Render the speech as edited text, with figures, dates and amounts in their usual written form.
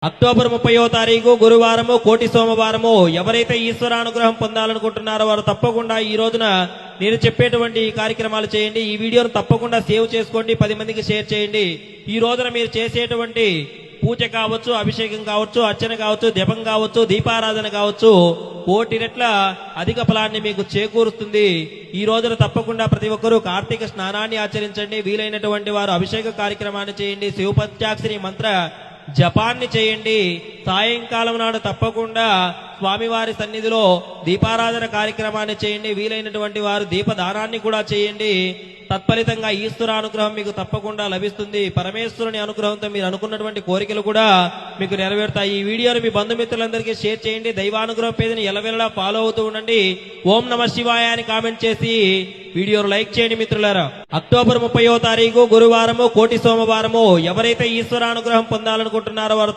October 30వ తారీఖు గురువారము కోటి సోమవారము ఎవరైతే ఈశ్వరానుగ్రహం పొందాలనుకుంటున్నారో వారు తప్పకుండా ఈ రోజున నేను చెప్పేటువంటి ఈ కార్యక్రమాలు చేయండి. ఈ వీడియోను తప్పకుండా సేవ్ చేసుకోండి, 10 మందికి షేర్ చేయండి. ఈ రోజున మీరు చేసేటువంటి పూజ కావచ్చు, అభిషేకం కావచ్చు, అర్చన కావచ్చు, దీపం కావచ్చు, దీపారాధన కావచ్చు, కోటి రెట్ల అధిక ఫలాన్ని మీకు చేకూరుస్తుంది. ఈ రోజున తప్పకుండా ప్రతి ఒక్కరూ కార్తీక స్నానాన్ని ఆచరించండి. వీలైనటువంటి వారు అభిషేక కార్యక్రమాన్ని చేయండి, శివపంచాక్షరి మంత్ర జపాన్ని చేయండి. సాయంకాలం నాడు తప్పకుండా స్వామివారి సన్నిధిలో దీపారాధన కార్యక్రమాన్ని చేయండి. వీలైనటువంటి వారు దీపదానాన్ని కూడా చేయండి. తత్ఫలితంగా ఈశ్వరానుగ్రహం మీకు తప్పకుండా లభిస్తుంది. పరమేశ్వరుని అనుగ్రహంతో మీరు అనుకున్నటువంటి కోరికలు కూడా మీకు నెరవేరుతాయి. ఈ వీడియోను మీ బంధుమిత్రులందరికీ షేర్ చేయండి. దైవానుగ్రహం పేజీని ఎల్లవెల్లలా ఫాలో అవుతూ ఉండండి. ఓం నమ శివాయ అని కామెంట్ చేసి వీడియోను లైక్ చేయండి మిత్రులారా. అక్టోబర్ 30వ తారీఖు గురువారము కోటి సోమవారము ఎవరైతే ఈశ్వరానుగ్రహం పొందాలనుకుంటున్నారో వారు